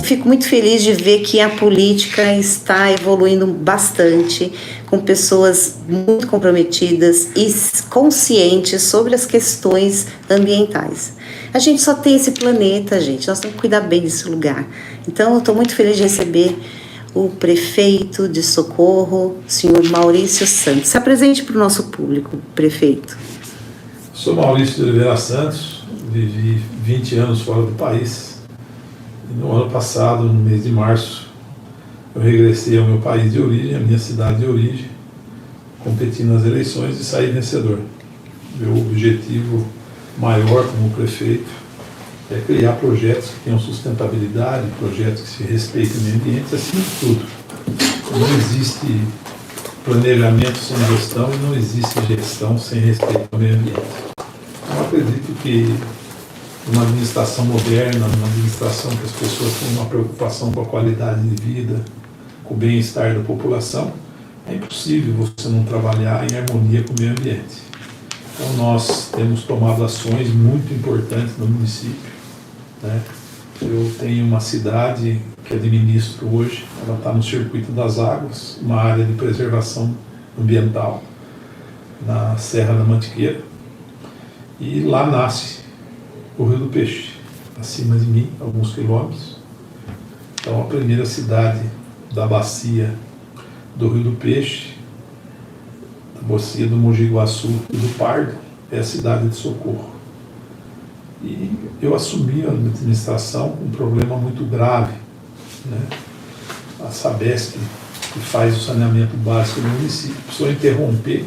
fico muito feliz de ver que a política está evoluindo bastante, com pessoas muito comprometidas e conscientes sobre as questões ambientais. A gente só tem esse planeta, gente, nós temos que cuidar bem desse lugar. Então, eu estou muito feliz de receber o prefeito de Socorro, o senhor Maurício Santos. Se apresente para o nosso público, prefeito. Sou Maurício de Oliveira Santos, vivi 20 anos fora do país. E no ano passado, no mês de março, eu regressei ao meu país de origem, à minha cidade de origem, competi nas eleições e saí vencedor. Meu objetivo maior como prefeito é criar projetos que tenham sustentabilidade, projetos que se respeitem o meio ambiente, acima de tudo. Não existe planejamento sem gestão e não existe gestão sem respeito ao meio ambiente. Eu acredito que uma administração moderna, uma administração que as pessoas tenham uma preocupação com a qualidade de vida, com o bem-estar da população, é impossível você não trabalhar em harmonia com o meio ambiente. Então nós temos tomado ações muito importantes no município, né? Eu tenho uma cidade que administro hoje, ela está no Circuito das Águas, uma área de preservação ambiental na Serra da Mantiqueira, e lá nasce o Rio do Peixe, acima de mim, alguns quilômetros. Então a primeira cidade da bacia do Rio do Peixe, da bacia do Mogi Guaçu e do Pardo, é a cidade de Socorro. E eu assumi a administração com um problema muito grave, né? A Sabesp, que faz o saneamento básico do município, precisou interromper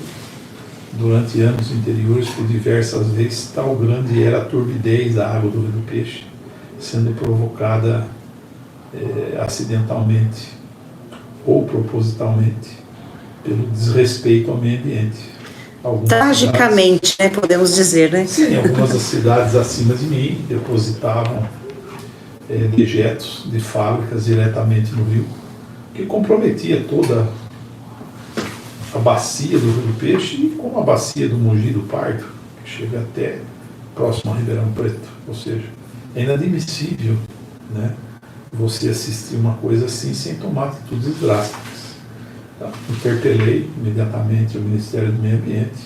durante anos anteriores, por diversas vezes, tal grande era a turbidez da água do Rio do Peixe, sendo provocada acidentalmente ou propositalmente pelo desrespeito ao meio ambiente. Tragicamente, né, podemos dizer, né? Sim, algumas das cidades acima de mim depositavam dejetos de fábricas diretamente no rio, que comprometia toda a bacia do Rio do Peixe e como a bacia do Mogi do Pardo, que chega até próximo a Ribeirão Preto. Ou seja, é inadmissível, né, você assistir uma coisa assim sem tomar atitudes drásticas. Interpelei imediatamente o Ministério do Meio Ambiente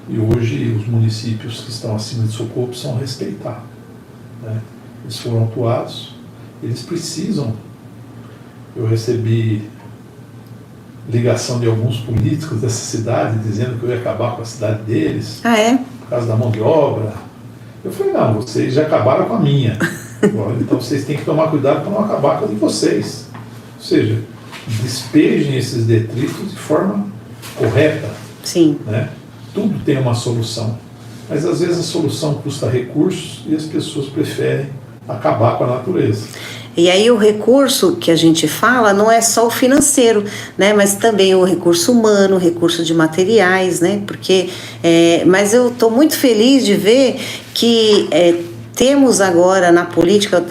e hoje os municípios que estão acima de Socorro precisam respeitar, né? Eles foram autuados, eles precisam. Eu recebi ligação de alguns políticos dessa cidade dizendo que eu ia acabar com a cidade deles. Ah, é? Por causa da mão de obra. Eu falei, não, vocês já acabaram com a minha. Então vocês têm que tomar cuidado para não acabar com a de vocês. Ou seja, despejem esses detritos de forma correta. Sim. Né? Tudo tem uma solução, mas às vezes a solução custa recursos e as pessoas preferem acabar com a natureza. E aí o recurso que a gente fala não é só o financeiro, né, mas também o recurso humano, o recurso de materiais, né, porque, mas eu estou muito feliz de ver que temos agora na política,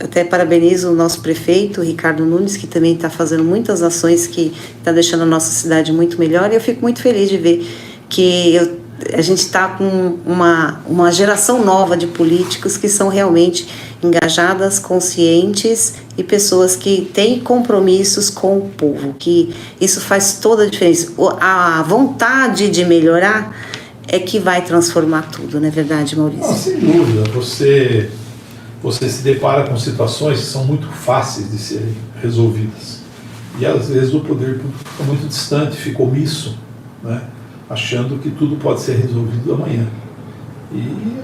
até parabenizo o nosso prefeito, Ricardo Nunes, que também está fazendo muitas ações que está deixando a nossa cidade muito melhor, e eu fico muito feliz de ver que a gente está com uma geração nova de políticos que são realmente engajadas, conscientes e pessoas que têm compromissos com o povo, que isso faz toda a diferença. A vontade de melhorar é que vai transformar tudo, não é verdade, Maurício? Não, sem dúvida. Você se depara com situações que são muito fáceis de serem resolvidas. E às vezes o poder público fica muito distante, fica omisso, né? Achando que tudo pode ser resolvido amanhã. E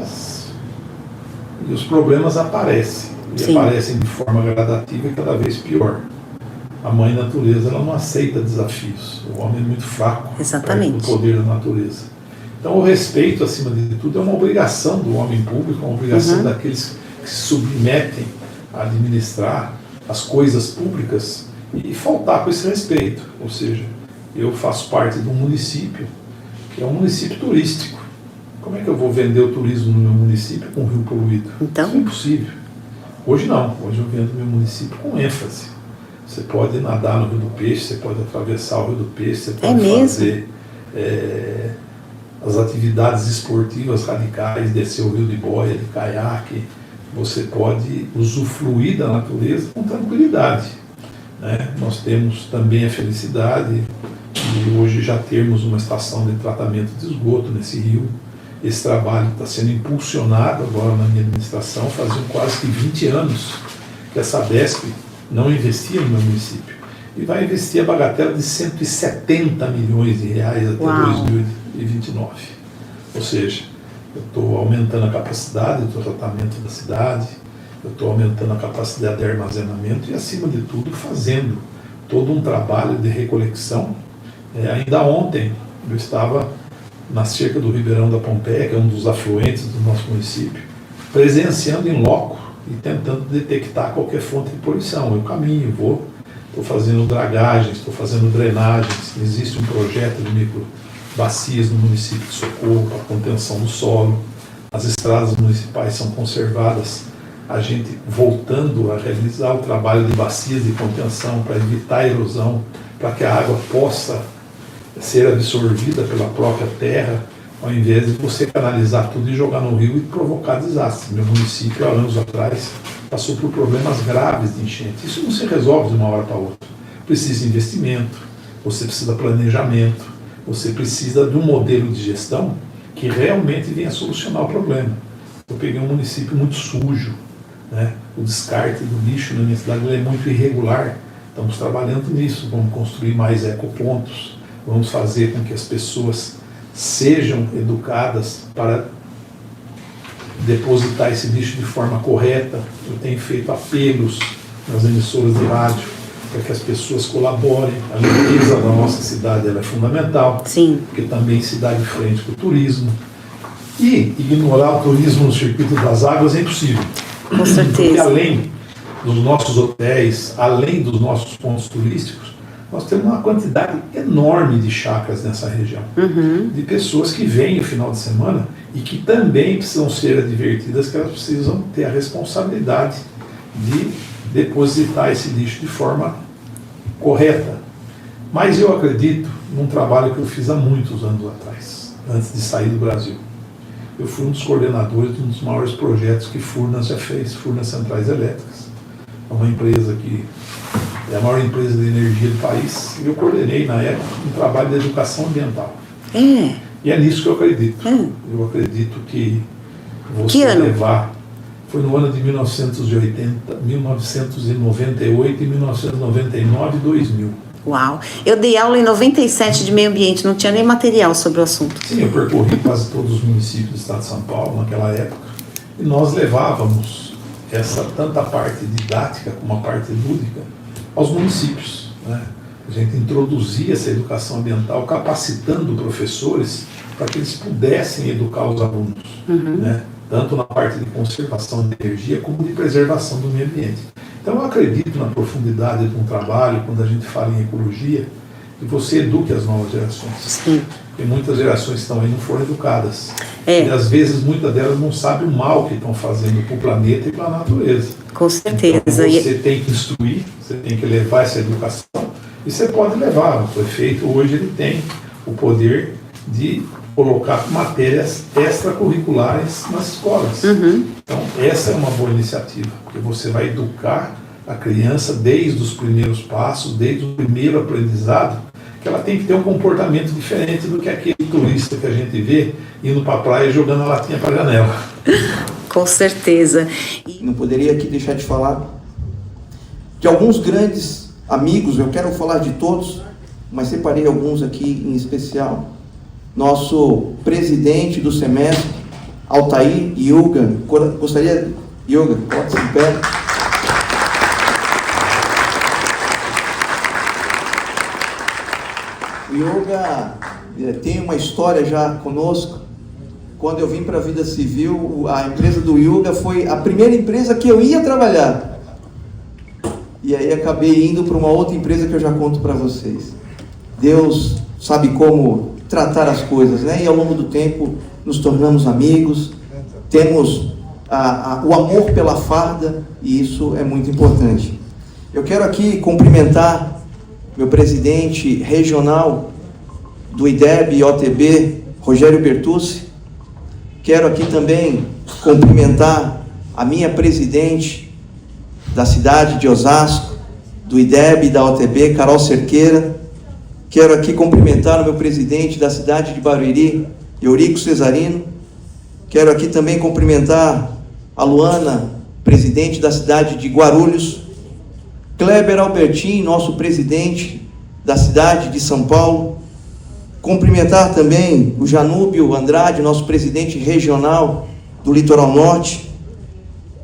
os problemas aparecem. E Sim. Aparecem de forma gradativa e cada vez pior. A mãe natureza, ela não aceita desafios. O homem é muito fraco. Exatamente. Perto do poder da natureza. Então o respeito, acima de tudo, é uma obrigação do homem público, uma obrigação daqueles que se submetem a administrar as coisas públicas e faltar com esse respeito. Ou seja, eu faço parte de um município que é um município turístico. Como é que eu vou vender o turismo no meu município com o rio poluído? Então? Isso é impossível. Hoje não. Hoje eu vendo meu município com ênfase. Você pode nadar no Rio do Peixe, você pode atravessar o Rio do Peixe, você pode fazer as atividades esportivas radicais, descer o rio de boia, de caiaque, você pode usufruir da natureza com tranquilidade, né? Nós temos também a felicidade de hoje já termos uma estação de tratamento de esgoto nesse rio. Esse trabalho está sendo impulsionado agora na minha administração. Faziam quase que 20 anos que a Sabesp não investia no meu município. E vai investir a bagatela de 170 milhões de reais até 2029. Ou seja, eu estou aumentando a capacidade do tratamento da cidade, eu estou aumentando a capacidade de armazenamento e, acima de tudo, fazendo todo um trabalho de recolecção. Ainda ontem eu estava na cerca do Ribeirão da Pompeia, que é um dos afluentes do nosso município, presenciando em loco e tentando detectar qualquer fonte de poluição. Eu caminho, vou, estou fazendo dragagens, estou fazendo drenagens. Existe um projeto de microbacias no município de Socorro para contenção do solo. As estradas municipais são conservadas. A gente voltando a realizar o trabalho de bacias de contenção para evitar a erosão, para que a água possa ser absorvida pela própria terra, ao invés de você canalizar tudo e jogar no rio e provocar desastres. Meu município, há anos atrás, passou por problemas graves de enchente. Isso não se resolve de uma hora para outra. Precisa de investimento, você precisa de planejamento, você precisa de um modelo de gestão que realmente venha solucionar o problema. Eu peguei um município muito sujo, né? O descarte do lixo na minha cidade é muito irregular. Estamos trabalhando nisso, vamos construir mais ecopontos, vamos fazer com que as pessoas sejam educadas para depositar esse lixo de forma correta. Eu tenho feito apelos nas emissoras de rádio para que as pessoas colaborem. A limpeza da nossa cidade ela é fundamental, Sim. Porque também se dá de frente com o turismo. E ignorar o turismo no circuito das águas é impossível. Com certeza. Porque além dos nossos hotéis, além dos nossos pontos turísticos, nós temos uma quantidade enorme de chácaras nessa região, de pessoas que vêm no final de semana e que também precisam ser advertidas que elas precisam ter a responsabilidade de depositar esse lixo de forma correta. Mas eu acredito num trabalho que eu fiz há muitos anos atrás, antes de sair do Brasil. Eu fui um dos coordenadores de um dos maiores projetos que Furnas já fez, Furnas Centrais Elétricas. É uma empresa que é a maior empresa de energia do país, e eu coordenei, na época, um trabalho de educação ambiental. E é nisso que eu acredito. Eu acredito que você levar... Foi no ano de 1980, 1998, 1999 e 2000. Uau! Eu dei aula em 97 de meio ambiente, não tinha nem material sobre o assunto. Sim, eu percorri quase todos os municípios do estado de São Paulo naquela época, e nós levávamos tanto a parte didática como a parte lúdica aos municípios, né? A gente introduzia essa educação ambiental capacitando professores para que eles pudessem educar os alunos, né? Tanto na parte de conservação de energia como de preservação do meio ambiente. Então eu acredito na profundidade de um trabalho, quando a gente fala em ecologia, que você eduque as novas gerações. Sim. Porque muitas gerações que estão aí não foram educadas. E às vezes muitas delas não sabem o mal que estão fazendo para o planeta e para a natureza. Com certeza. Então, você tem que instruir, você tem que levar essa educação, e você pode levar. O prefeito hoje ele tem o poder de colocar matérias extracurriculares nas escolas. Então essa é uma boa iniciativa, porque você vai educar a criança desde os primeiros passos, desde o primeiro aprendizado, que ela tem que ter um comportamento diferente do que aquele turista que a gente vê indo para a praia e jogando a latinha para a janela. Com certeza. Não poderia aqui deixar de falar de alguns grandes amigos, eu quero falar de todos, mas separei alguns aqui em especial. Nosso presidente do semestre, Altair Yuga, gostaria, Yuga, pode-se em pé. O Yuga tem uma história já conosco. Quando eu vim para a vida civil, a empresa do Yuga foi a primeira empresa que eu ia trabalhar. E aí acabei indo para uma outra empresa que eu já conto para vocês. Deus sabe como tratar as coisas, né? E ao longo do tempo nos tornamos amigos, temos o amor pela farda, e isso é muito importante. Eu quero aqui cumprimentar meu presidente regional do IDEB e OTB, Rogério Bertucci. Quero aqui também cumprimentar a minha presidente da cidade de Osasco, do IDEB e da OTB, Carol Cerqueira. Quero aqui cumprimentar o meu presidente da cidade de Barueri, Eurico Cesarino. Quero aqui também cumprimentar a Luana, presidente da cidade de Guarulhos. Kleber Albertin, nosso presidente da cidade de São Paulo. Cumprimentar também o Janúbio Andrade, nosso presidente regional do Litoral Norte.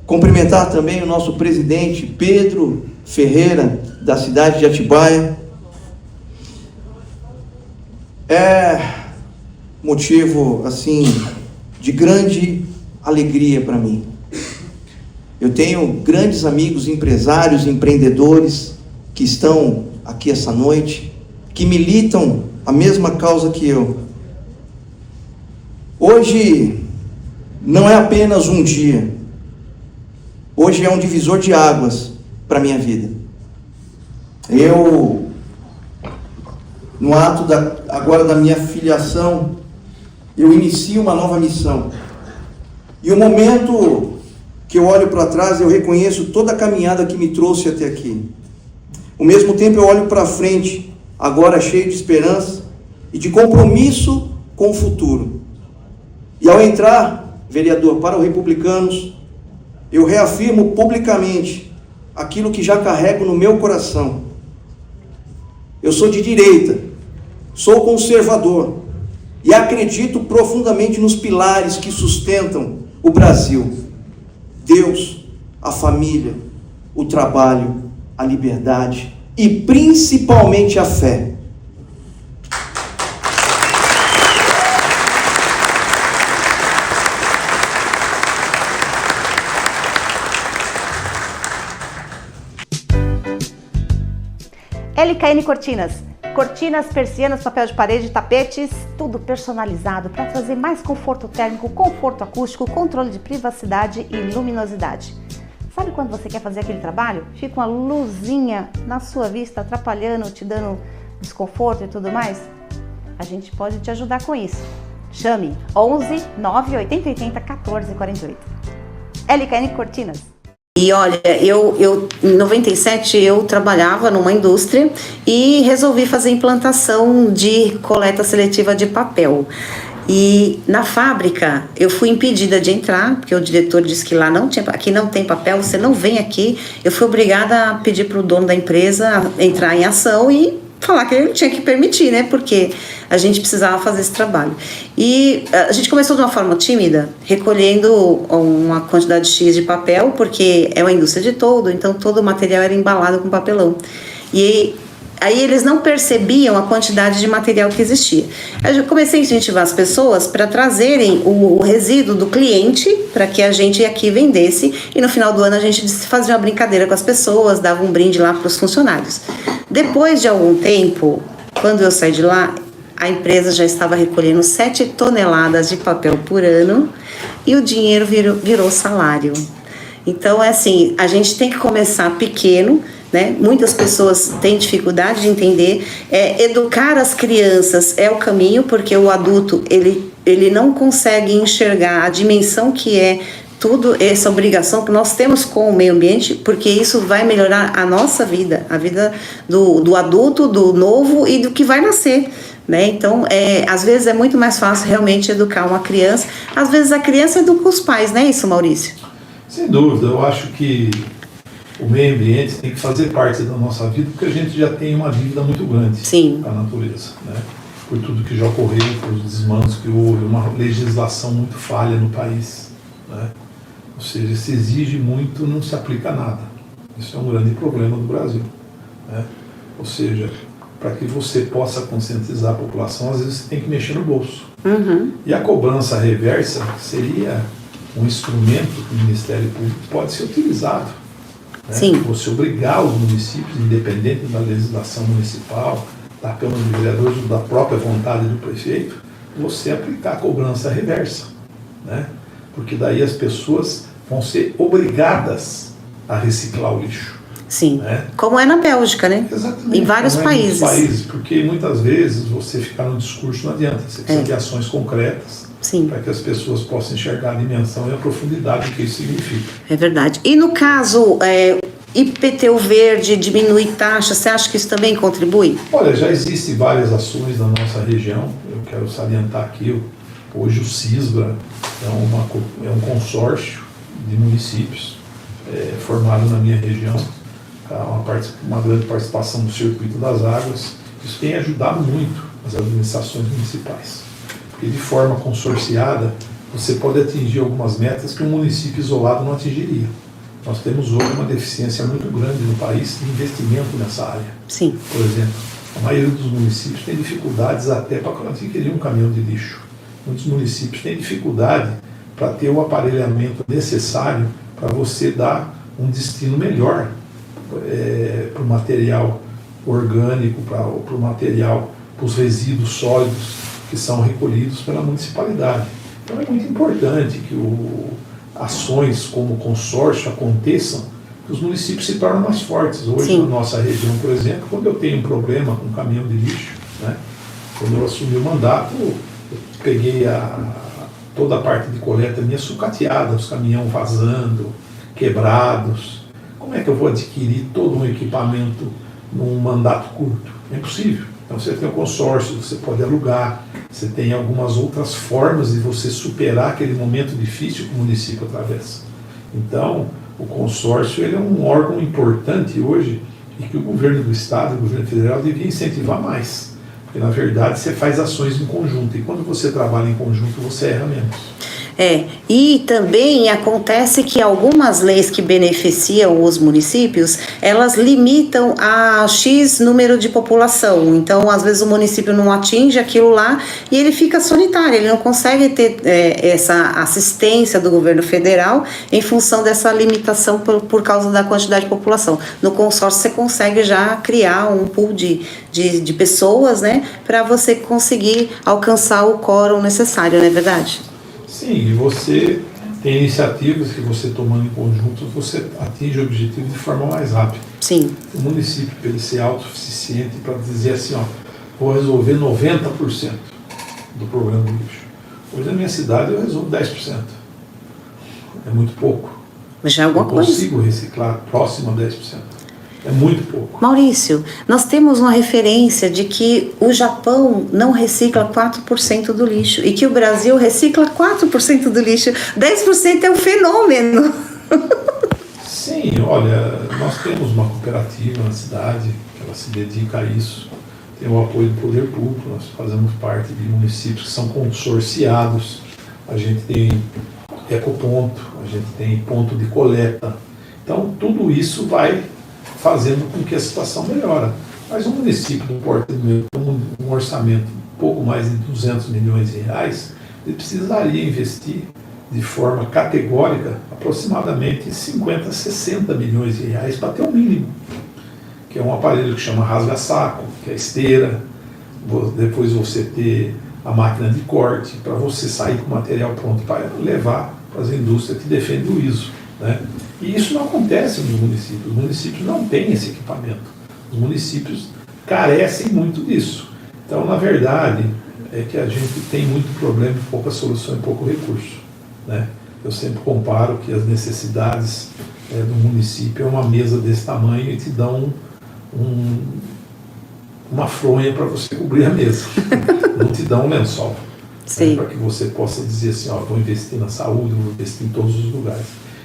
Cumprimentar também o nosso presidente Pedro Ferreira, da cidade de Atibaia. É motivo, assim, de grande alegria para mim. Eu tenho grandes amigos empresários, empreendedores, que estão aqui essa noite, que militam a mesma causa que eu. Hoje não é apenas um dia. Hoje é um divisor de águas para a minha vida. Eu, no ato agora da minha filiação, eu inicio uma nova missão. E o momento que eu olho para trás, eu reconheço toda a caminhada que me trouxe até aqui. Ao mesmo tempo eu olho para frente, agora cheio de esperança e de compromisso com o futuro. E ao entrar, vereador, para os republicanos, eu reafirmo publicamente aquilo que já carrego no meu coração. Eu sou de direita, sou conservador e acredito profundamente nos pilares que sustentam o Brasil: Deus, a família, o trabalho, a liberdade e principalmente a fé. LKN Cortinas. Cortinas, persianas, papel de parede, tapetes, tudo personalizado para trazer mais conforto térmico, conforto acústico, controle de privacidade e luminosidade. Sabe quando você quer fazer aquele trabalho? Fica uma luzinha na sua vista atrapalhando, te dando desconforto e tudo mais? A gente pode te ajudar com isso. Chame 11 980 80 14 48. LKN Cortinas. E olha, em 97 eu trabalhava numa indústria e resolvi fazer implantação de coleta seletiva de papel. E na fábrica eu fui impedida de entrar, porque o diretor disse que aqui não tem papel, você não vem aqui. Eu fui obrigada a pedir para o dono da empresa entrar em ação e falar que ele tinha que permitir, né? Porque a gente precisava fazer esse trabalho. E a gente começou de uma forma tímida, recolhendo uma quantidade X de papel, porque é uma indústria de toldo, então todo o material era embalado com papelão. E aí eles não percebiam a quantidade de material que existia. Eu comecei a incentivar as pessoas para trazerem o resíduo do cliente para que a gente aqui vendesse, e no final do ano a gente fazia uma brincadeira com as pessoas, dava um brinde lá para os funcionários. Depois de algum tempo, quando eu saí de lá, a empresa já estava recolhendo 7 toneladas de papel por ano e o dinheiro virou salário. Então, é assim, a gente tem que começar pequeno, né? Muitas pessoas têm dificuldade de entender. Educar as crianças é o caminho, porque o adulto, ele não consegue enxergar a dimensão que é tudo essa obrigação que nós temos com o meio ambiente, porque isso vai melhorar a nossa vida, a vida do adulto, do novo e do que vai nascer, né? Então, às vezes é muito mais fácil realmente educar uma criança, às vezes a criança educa os pais, não é isso, Maurício? Sem dúvida, eu acho que o meio ambiente tem que fazer parte da nossa vida, porque a gente já tem uma dívida muito grande com a natureza, né? Por tudo que já ocorreu, por os desmandos que houve, uma legislação muito falha no país, né? Ou seja, se exige muito, não se aplica nada. Isso é um grande problema do Brasil, né? Ou seja, para que você possa conscientizar a população, às vezes você tem que mexer no bolso. Uhum. E a cobrança reversa seria um instrumento que o Ministério Público pode ser utilizado, né? Sim. Você obrigar os municípios, independente da legislação municipal, da Câmara de Vereadores ou da própria vontade do prefeito, você aplicar a cobrança reversa, né? Porque daí as pessoas vão ser obrigadas a reciclar o lixo. Sim, né? Como é na Bélgica, né? Exatamente. Em vários países. Porque muitas vezes você ficar no discurso não adianta, você precisa de ações concretas para que as pessoas possam enxergar a dimensão e a profundidade que isso significa. É verdade. E no caso, IPTU verde, diminuir taxa, você acha que isso também contribui? Olha, já existem várias ações na nossa região, eu quero salientar aqui, hoje o CISBRA é um consórcio de municípios formado na minha região, uma grande participação do Circuito das Águas. Isso tem ajudado muito as administrações municipais, porque de forma consorciada você pode atingir algumas metas que um município isolado não atingiria. Nós temos hoje uma deficiência muito grande no país de investimento nessa área. Sim. Por exemplo, a maioria dos municípios tem dificuldades até para adquirir um caminhão de lixo. Muitos municípios têm dificuldade para ter o aparelhamento necessário para você dar um destino melhor para o material orgânico, para o material, para os resíduos sólidos que são recolhidos pela municipalidade. Então é muito importante que ações como o consórcio aconteçam, que os municípios se tornem mais fortes. Hoje, na nossa região, por exemplo, quando eu tenho um problema com um caminhão de lixo, né, quando eu assumi o mandato, eu peguei toda a parte de coleta minha sucateada, os caminhões vazando, quebrados. Como é que eu vou adquirir todo um equipamento num mandato curto? É impossível. Então você tem o consórcio, você pode alugar, você tem algumas outras formas de você superar aquele momento difícil que o município atravessa. Então, o consórcio ele é um órgão importante hoje e que o governo do estado, o governo federal devia incentivar mais. Porque, na verdade, você faz ações em conjunto e quando você trabalha em conjunto, você erra menos. E também acontece que algumas leis que beneficiam os municípios, elas limitam a X número de população. Então, às vezes o município não atinge aquilo lá e ele fica solitário, ele não consegue ter essa assistência do governo federal em função dessa limitação por causa da quantidade de população. No consórcio você consegue já criar um pool de pessoas, né, para você conseguir alcançar o quórum necessário, não é verdade? Sim, e você tem iniciativas que você tomando em conjunto, você atinge o objetivo de forma mais rápida. Sim. O município, para ele ser autossuficiente, para dizer assim, vou resolver 90% do problema do lixo. Hoje na minha cidade eu resolvo 10%. É muito pouco. Mas já é alguma coisa. Eu consigo reciclar próximo a 10%. É muito pouco. Maurício, nós temos uma referência de que o Japão não recicla 4% do lixo e que o Brasil recicla 4% do lixo. 10% é um fenômeno. Sim, olha, nós temos uma cooperativa na cidade que ela se dedica a isso. Tem o apoio do poder público, nós fazemos parte de municípios que são consorciados. A gente tem ecoponto, a gente tem ponto de coleta. Então, tudo isso vai fazendo com que a situação melhore. Mas um município do Porto do Meio, com um orçamento um pouco mais de 200 milhões de reais, ele precisaria investir de forma categórica aproximadamente 50, 60 milhões de reais para ter o mínimo, que é um aparelho que chama rasga-saco, que é esteira, depois você ter a máquina de corte, para você sair com o material pronto para levar para as indústrias que defendem o ISO, né? E isso não acontece nos municípios. Os municípios não têm esse equipamento. Os municípios carecem muito disso. Então, na verdade, é que a gente tem muito problema, pouca solução e pouco recurso, né? Eu sempre comparo que as necessidades do município é uma mesa desse tamanho e te dão uma fronha para você cobrir a mesa. Não te dão um lençol. Né, para que você possa dizer assim, vou investir na saúde, vou investir em todos os lugares.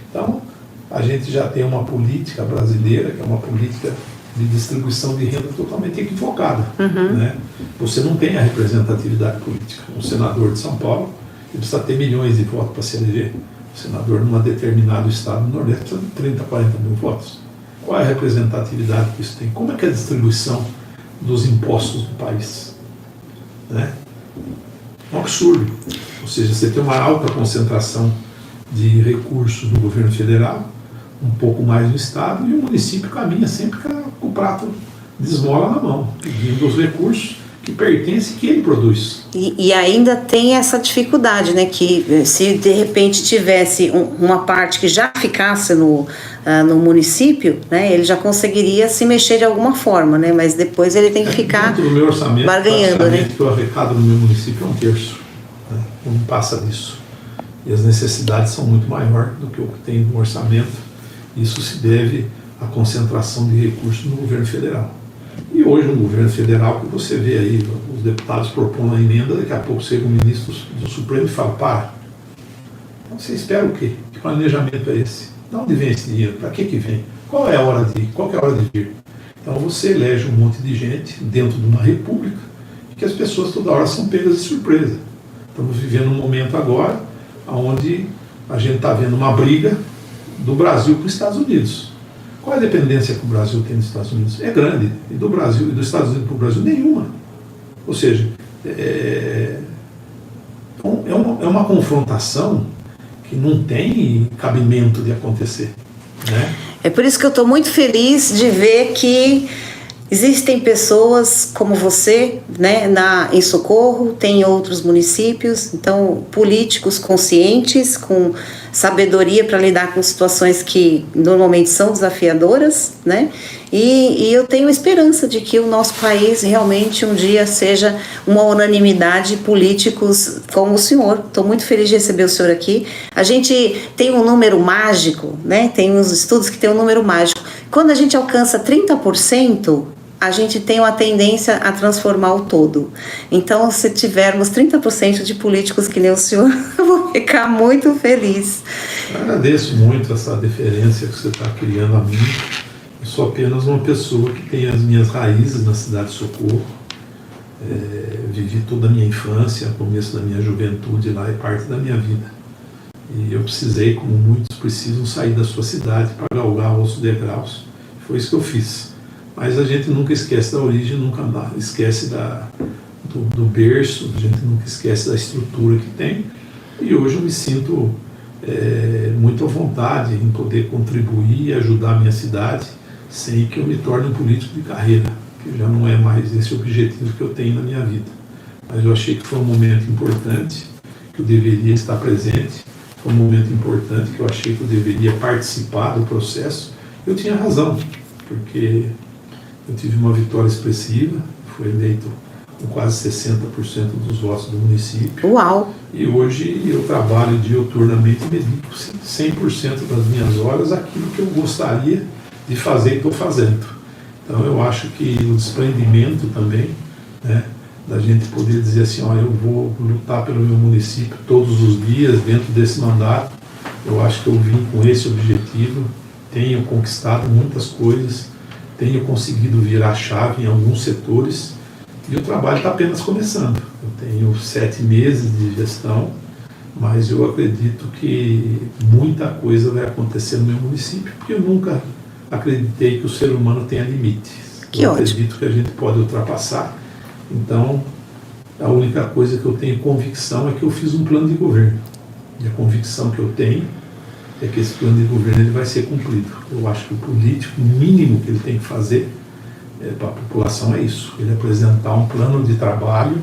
Então, a gente já tem uma política brasileira, que é uma política de distribuição de renda totalmente equivocada. Né? Você não tem a representatividade política. Um senador de São Paulo ele precisa ter milhões de votos para se eleger. O senador, num determinado estado do Nordeste, precisa de 30, 40 mil votos. Qual é a representatividade que isso tem? Como é que é a distribuição dos impostos do país? Né? É um absurdo. Ou seja, você tem uma alta concentração de recursos do governo federal, um pouco mais no estado, e o município caminha sempre com o prato de esmola na mão, pedindo os recursos que pertence e que ele produz. E ainda tem essa dificuldade, né? Que se de repente tivesse uma parte que já ficasse no município, né? Ele já conseguiria se mexer de alguma forma, né? Mas depois ele tem que ficar dentro do meu orçamento, barganhando, né? que eu arrecado no meu município é 1/3, né? Não passa disso. E as necessidades são muito maiores do que o que tem no orçamento. Isso se deve à concentração de recursos no governo federal. E hoje no governo federal, que você vê aí, os deputados propondo a emenda, daqui a pouco chega o ministro do Supremo e fala, para. Então você espera o quê? Que planejamento é esse? De onde vem esse dinheiro? Para que vem? Qual é a hora de ir? Qual que é a hora de vir? Então você elege um monte de gente dentro de uma república e que as pessoas toda hora são pegas de surpresa. Estamos vivendo um momento agora onde a gente está vendo uma briga do Brasil com os Estados Unidos. Qual é a dependência que o Brasil tem dos Estados Unidos? É grande. E do Brasil e dos Estados Unidos para o Brasil, nenhuma. Ou seja, é uma confrontação que não tem cabimento de acontecer, né? É por isso que eu estou muito feliz de ver que existem pessoas como você, né, em Socorro, tem outros municípios, então políticos conscientes, com sabedoria para lidar com situações que normalmente são desafiadoras, né? E eu tenho esperança de que o nosso país realmente um dia seja uma unanimidade de políticos como o senhor. Estou muito feliz de receber o senhor aqui. A gente tem um número mágico, né? Tem uns estudos que tem um número mágico. Quando a gente alcança 30%, a gente tem uma tendência a transformar o todo. Então, se tivermos 30% de políticos que nem o senhor, eu vou ficar muito feliz. Eu agradeço muito essa deferência que você está criando a mim. Eu sou apenas uma pessoa que tem as minhas raízes na cidade de Socorro. Vivi toda a minha infância, começo da minha juventude lá e parte da minha vida. E eu precisei, como muitos precisam, sair da sua cidade para galgar outros degraus. Foi isso que eu fiz. Mas a gente nunca esquece da origem, nunca esquece do berço, a gente nunca esquece da estrutura que tem. E hoje eu me sinto muito à vontade em poder contribuir e ajudar a minha cidade sem que eu me torne um político de carreira, que já não é mais esse objetivo que eu tenho na minha vida. Mas eu achei que foi um momento importante, que eu deveria estar presente, foi um momento importante que eu achei que eu deveria participar do processo. Eu tinha razão, porque eu tive uma vitória expressiva, fui eleito com quase 60% dos votos do município. Uau! E hoje eu trabalho diuturnamente e dedico 100% das minhas horas àquilo que eu gostaria de fazer e estou fazendo. Então eu acho que o desprendimento também, né, da gente poder dizer assim, ó, eu vou lutar pelo meu município todos os dias dentro desse mandato, eu acho que eu vim com esse objetivo, tenho conquistado muitas coisas, tenho conseguido virar a chave em alguns setores e o trabalho está apenas começando. Eu tenho 7 meses de gestão, mas eu acredito que muita coisa vai acontecer no meu município, porque eu nunca acreditei que o ser humano tenha limites. Eu acredito que a gente pode ultrapassar. Então, a única coisa que eu tenho convicção é que eu fiz um plano de governo. E a convicção que eu tenho é que esse plano de governo ele vai ser cumprido. Eu acho que o político, o mínimo que ele tem que fazer para a população é isso. Ele apresentar um plano de trabalho,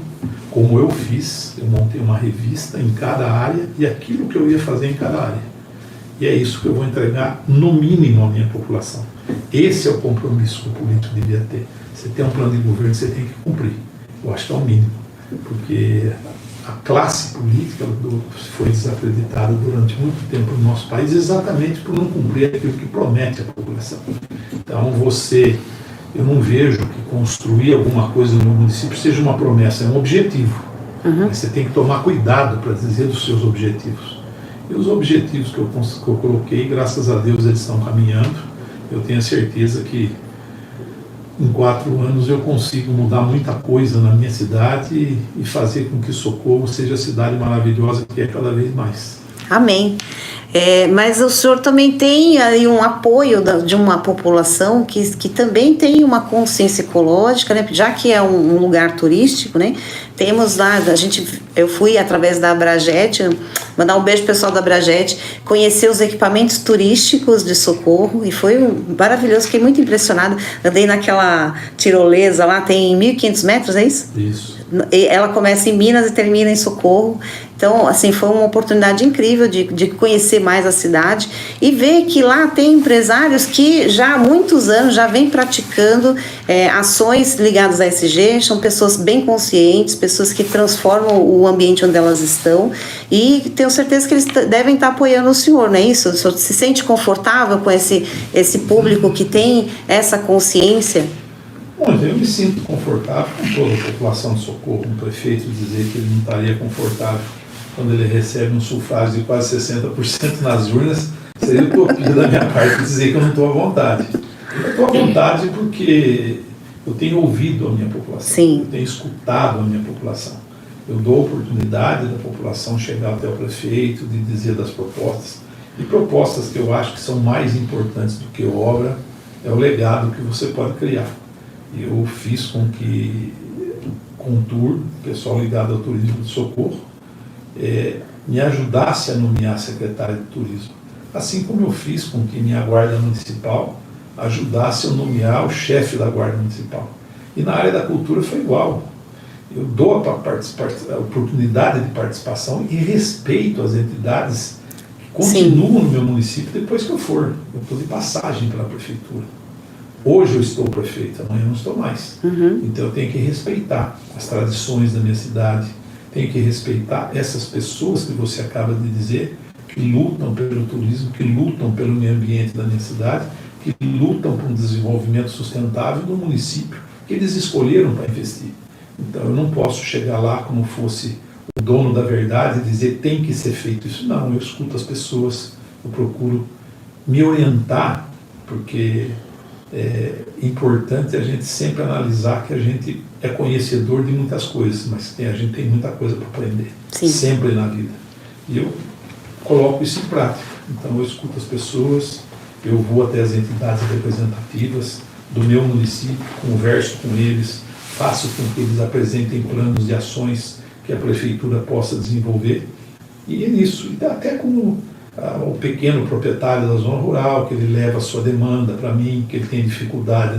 como eu fiz. Eu montei uma revista em cada área e aquilo que eu ia fazer em cada área. E é isso que eu vou entregar, no mínimo, à minha população. Esse é o compromisso que o político devia ter. Você tem um plano de governo, você tem que cumprir. Eu acho que é o mínimo. Porque a classe política foi desacreditada durante muito tempo no nosso país, exatamente por não cumprir aquilo que promete à população. Então, eu não vejo que construir alguma coisa no meu município seja uma promessa, é um objetivo. Mas você tem que tomar cuidado para dizer dos seus objetivos. E os objetivos que eu coloquei, graças a Deus, eles estão caminhando. Eu tenho a certeza que em 4 anos eu consigo mudar muita coisa na minha cidade e fazer com que Socorro seja a cidade maravilhosa que é cada vez mais. Amém. Mas o senhor também tem aí um apoio de uma população que também tem uma consciência ecológica, né? Já que é um lugar turístico, né? temos lá, eu fui através da Abrajet, mandar um beijo pro pessoal da Abrajet, conhecer os equipamentos turísticos de Socorro, e foi maravilhoso, fiquei muito impressionada. Andei naquela tirolesa lá, tem 1.500 metros, é isso? Isso. Ela começa em Minas e termina em Socorro. Então, assim, foi uma oportunidade incrível de conhecer mais a cidade e ver que lá tem empresários que já há muitos anos já vêm praticando ações ligadas à ESG, são pessoas bem conscientes, pessoas que transformam o ambiente onde elas estão, e tenho certeza que eles devem estar apoiando o senhor, não é isso? O senhor se sente confortável com esse público que tem essa consciência? Bom, eu me sinto confortável com toda a população de Socorro. Um prefeito dizer que ele não estaria confortável quando ele recebe um sufrágio de quase 60% nas urnas, seria utopia da minha parte dizer que eu não estou à vontade. Eu estou à vontade porque eu tenho ouvido a minha população, Sim. Eu tenho escutado a minha população. Eu dou a oportunidade da população chegar até o prefeito, de dizer das propostas. E propostas que eu acho que são mais importantes do que obra, é o legado que você pode criar. Eu fiz com que Contur, pessoal ligado ao turismo de Socorro, me ajudasse a nomear secretário de turismo. Assim como eu fiz com que minha guarda municipal ajudasse a nomear o chefe da guarda municipal. E na área da cultura foi igual. Eu dou a oportunidade de participação e respeito as entidades que continuam no meu município depois que eu for. Eu estou de passagem pela prefeitura. Hoje eu estou prefeito, amanhã não estou mais. Então eu tenho que respeitar as tradições da minha cidade, tenho que respeitar essas pessoas que você acaba de dizer, que lutam pelo turismo, que lutam pelo meio ambiente da minha cidade, que lutam por um desenvolvimento sustentável do município, que eles escolheram para investir. Então eu não posso chegar lá como fosse o dono da verdade e dizer tem que ser feito isso. Não, eu escuto as pessoas, eu procuro me orientar, porque é importante a gente sempre analisar que a gente é conhecedor de muitas coisas, mas a gente tem muita coisa para aprender, Sim. sempre na vida. E eu coloco isso em prática. Então eu escuto as pessoas, eu vou até as entidades representativas do meu município, converso com eles, faço com que eles apresentem planos de ações que a prefeitura possa desenvolver. E é isso, e até com o pequeno proprietário da zona rural, que ele leva a sua demanda para mim, que ele tem dificuldade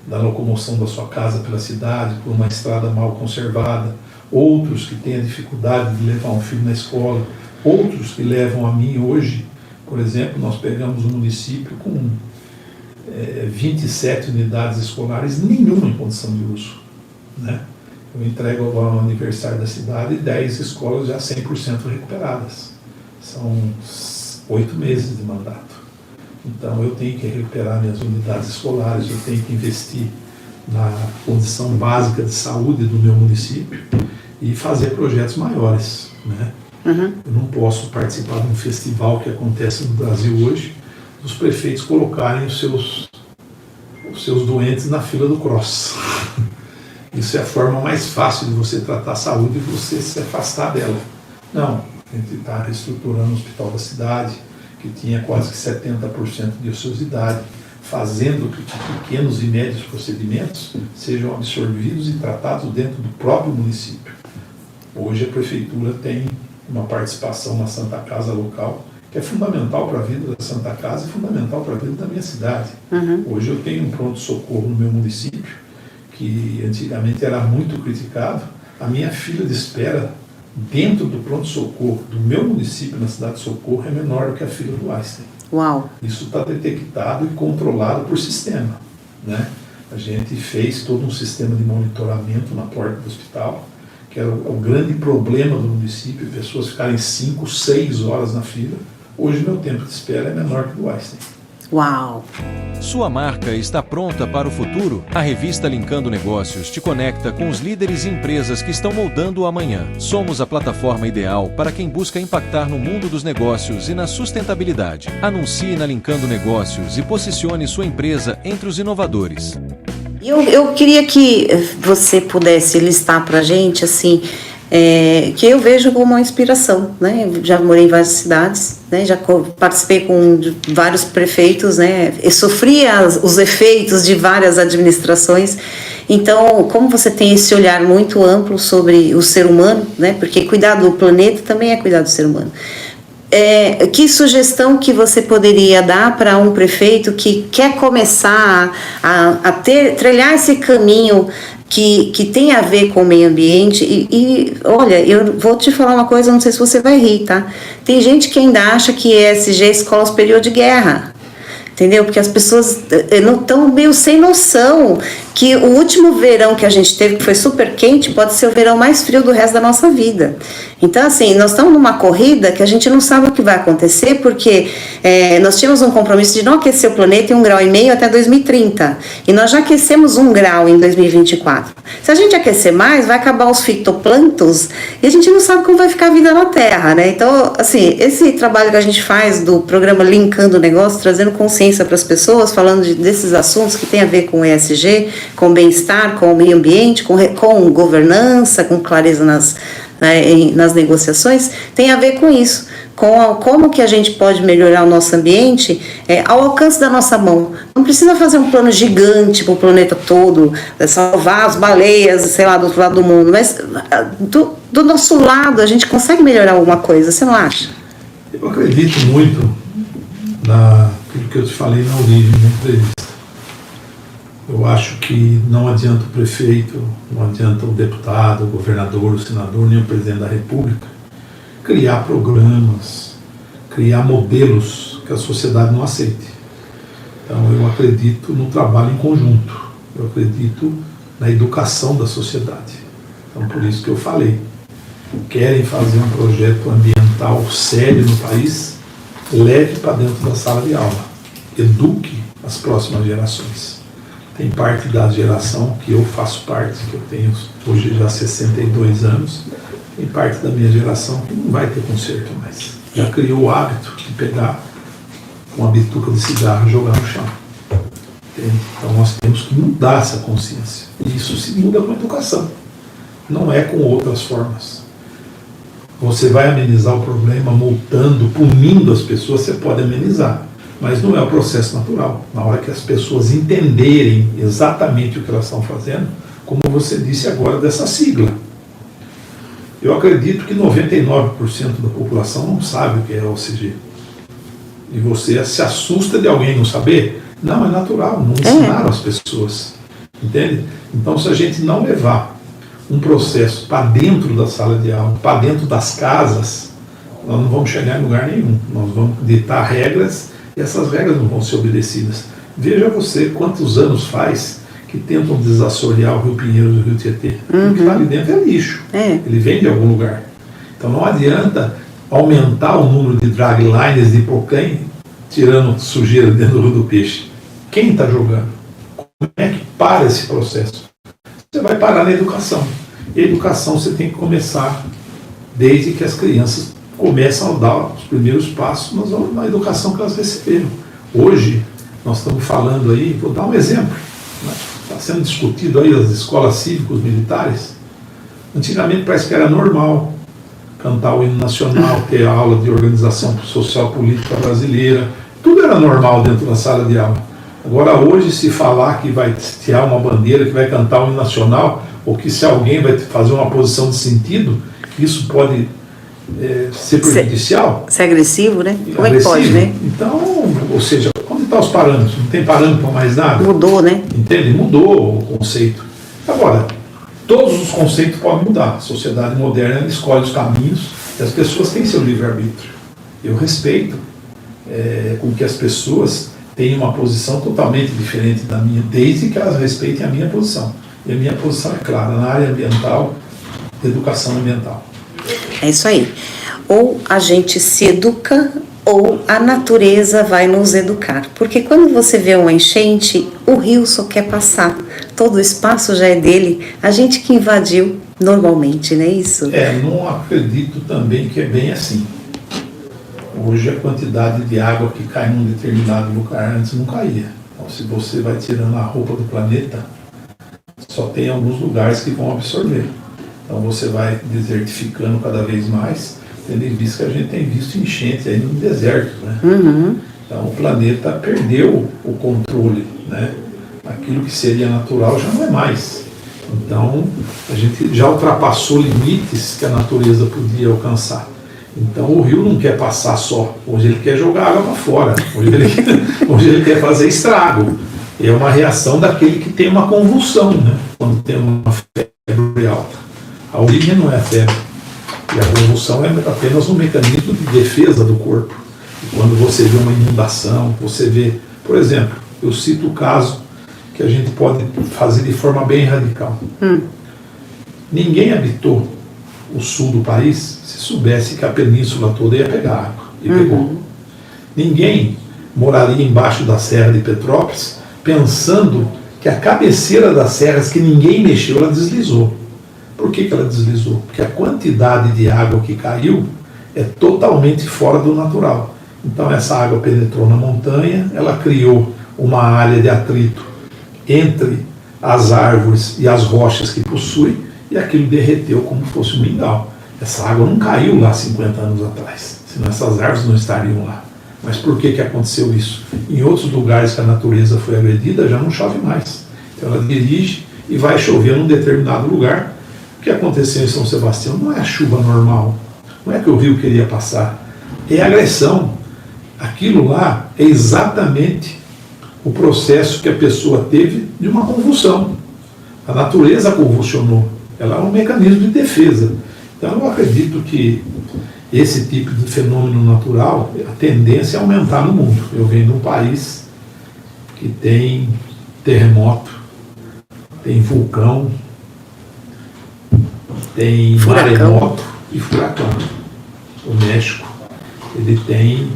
na locomoção da sua casa pela cidade, por uma estrada mal conservada, outros que têm a dificuldade de levar um filho na escola, outros que levam a mim hoje. Por exemplo, nós pegamos um município com 27 unidades escolares, nenhuma em condição de uso, né? Eu entrego agora no aniversário da cidade 10 escolas já 100% recuperadas. São 8 meses de mandato. Então eu tenho que recuperar minhas unidades escolares, eu tenho que investir na condição básica de saúde do meu município e fazer projetos maiores, né? Eu não posso participar de um festival que acontece no Brasil hoje, os prefeitos colocarem os seus doentes na fila do cross. Isso é a forma mais fácil de você tratar a saúde e você se afastar dela. Não, a gente está reestruturando o hospital da cidade, que tinha quase que 70% de ociosidade, fazendo que pequenos e médios procedimentos sejam absorvidos e tratados dentro do próprio município. Hoje a prefeitura tem uma participação na Santa Casa local, que é fundamental para a vida da Santa Casa e fundamental para a vida da minha cidade. Hoje eu tenho um pronto-socorro no meu município, que antigamente era muito criticado. A minha fila de espera dentro do pronto-socorro do meu município, na cidade de Socorro, é menor do que a fila do Einstein. Uau! Isso está detectado e controlado por sistema, né? A gente fez todo um sistema de monitoramento na porta do hospital, que era o grande problema do município, pessoas ficarem 5, 6 horas na fila. Hoje meu tempo de espera é menor que o do Einstein. Uau! Sua marca está pronta para o futuro? A revista Linkando Negócios te conecta com os líderes e empresas que estão moldando o amanhã. Somos a plataforma ideal para quem busca impactar no mundo dos negócios e na sustentabilidade. Anuncie na Linkando Negócios e posicione sua empresa entre os inovadores. Eu queria que você pudesse listar para a gente, assim, que eu vejo como uma inspiração, né? Já morei em várias cidades, né? Já participei com vários prefeitos, né? Eu sofri os efeitos de várias administrações. Então, como você tem esse olhar muito amplo sobre o ser humano, né? Porque cuidar do planeta também é cuidar do ser humano. Que sugestão que você poderia dar para um prefeito que quer começar a trilhar esse caminho que tem a ver com o meio ambiente? E olha, eu vou te falar uma coisa, não sei se você vai rir, tá? Tem gente que ainda acha que ESG é escola superior de guerra. Entendeu? Porque as pessoas não estão meio sem noção que o último verão que a gente teve, que foi super quente, pode ser o verão mais frio do resto da nossa vida. Então, assim, nós estamos numa corrida que a gente não sabe o que vai acontecer, porque nós tínhamos um compromisso de não aquecer o planeta em 1,5 graus até 2030. E nós já aquecemos 1 grau em 2024. Se a gente aquecer mais, vai acabar os fitoplânctons e a gente não sabe como vai ficar a vida na Terra, né? Então, assim, esse trabalho que a gente faz do programa Linkando o Negócio, trazendo consciência para as pessoas, falando desses assuntos que tem a ver com ESG, com bem-estar, com o meio ambiente, com governança, com clareza nas negociações, tem a ver com isso, com como que a gente pode melhorar o nosso ambiente ao alcance da nossa mão. Não precisa fazer um plano gigante para o planeta todo, salvar as baleias, sei lá, do outro lado do mundo, mas do nosso lado a gente consegue melhorar alguma coisa, você não acha? Eu acredito muito naquilo que eu te falei na origem da entrevista. Eu acho que não adianta o prefeito, não adianta o deputado, o governador, o senador, nem o presidente da República criar programas, criar modelos que a sociedade não aceite. Então eu acredito no trabalho em conjunto, eu acredito na educação da sociedade. Então por isso que eu falei, querem fazer um projeto ambiental sério no país, leve para dentro da sala de aula, eduque as próximas gerações. Tem parte da geração que eu faço parte, que eu tenho hoje já 62 anos, tem parte da minha geração que não vai ter conserto mais. Já criou o hábito de pegar uma bituca de cigarro e jogar no chão. Entende? Então nós temos que mudar essa consciência. E isso se muda com a educação, não é com outras formas. Você vai amenizar o problema multando, punindo as pessoas, você pode amenizar. Mas não é o processo natural. Na hora que as pessoas entenderem exatamente o que elas estão fazendo, como você disse agora dessa sigla. Eu acredito que 99% da população não sabe o que é OCG. E você se assusta de alguém não saber? Não, é natural, não ensinaram as pessoas. Entende? Então, se a gente não levar um processo para dentro da sala de aula, para dentro das casas, nós não vamos chegar em lugar nenhum. Nós vamos ditar regras e essas regras não vão ser obedecidas. Veja você quantos anos faz que tentam desassorear o Rio Pinheiros e o Rio Tietê. O que está ali dentro é lixo. Ele vem de algum lugar. Então não adianta aumentar o número de draglines de Hipocaine, tirando sujeira dentro do Rio do Peixe. Quem está jogando? Como é que para esse processo? Você vai parar na educação. E a educação você tem que começar desde que as crianças começam a dar os primeiros passos na educação que elas receberam. Hoje, nós estamos falando aí, vou dar um exemplo, né? Está sendo discutido aí as escolas cívicos militares. Antigamente parece que era normal cantar o hino nacional, ter a aula de organização social política brasileira, tudo era normal dentro da sala de aula. Agora hoje, se falar que vai tirar uma bandeira, que vai cantar o hino nacional, ou que se alguém vai fazer uma posição de sentido, isso pode ser prejudicial. Ser agressivo, né? Como agressivo. É que pode, né? Então, ou seja, onde estão os parâmetros? Não tem parâmetro para mais nada? Mudou, né? Entende? Mudou o conceito. Agora, todos os conceitos podem mudar. A sociedade moderna escolhe os caminhos e as pessoas têm seu livre-arbítrio. Eu respeito com que as pessoas tenham uma posição totalmente diferente da minha, desde que elas respeitem a minha posição. E a minha posição é clara, na área ambiental, educação ambiental. É isso aí. Ou a gente se educa, ou a natureza vai nos educar. Porque quando você vê uma enchente, o rio só quer passar. Todo o espaço já é dele. A gente que invadiu normalmente, não é isso? Não acredito também que é bem assim. Hoje a quantidade de água que cai num determinado lugar antes não caía. Então, se você vai tirando a roupa do planeta, só tem alguns lugares que vão absorver. Então você vai desertificando cada vez mais, tendo em vista que a gente tem visto enchente aí no deserto, né? Então o planeta perdeu o controle, né? Aquilo que seria natural já não é mais. Então a gente já ultrapassou limites que a natureza podia alcançar. Então o rio não quer passar só, hoje ele quer jogar água para fora, hoje ele quer fazer estrago. É uma reação daquele que tem uma convulsão, né? Quando tem uma febre alta. A origem não é a febre, e a convulsão é apenas um mecanismo de defesa do corpo. E quando você vê uma inundação, você vê, por exemplo, eu cito o caso que a gente pode fazer de forma bem radical. Ninguém habitou o sul do país se soubesse que a península toda ia pegar água, e pegou. Ninguém moraria embaixo da Serra de Petrópolis pensando que a cabeceira das serras que ninguém mexeu, ela deslizou. Por que ela deslizou? Porque a quantidade de água que caiu é totalmente fora do natural. Então essa água penetrou na montanha, ela criou uma área de atrito entre as árvores e as rochas que possui, e aquilo derreteu como se fosse um mingau. Essa água não caiu lá 50 anos atrás, senão essas árvores não estariam lá. Mas por que aconteceu isso? Em outros lugares que a natureza foi agredida, já não chove mais. Então ela dirige e vai chover num determinado lugar. O que aconteceu em São Sebastião não é a chuva normal, não é que o rio queria passar, é agressão. Aquilo lá é exatamente o processo que a pessoa teve de uma convulsão. A natureza convulsionou, ela é um mecanismo de defesa. Então eu acredito que esse tipo de fenômeno natural, a tendência é aumentar no mundo. Eu venho de um país que tem terremoto, tem vulcão, tem maremoto e furacão. O México, ele tem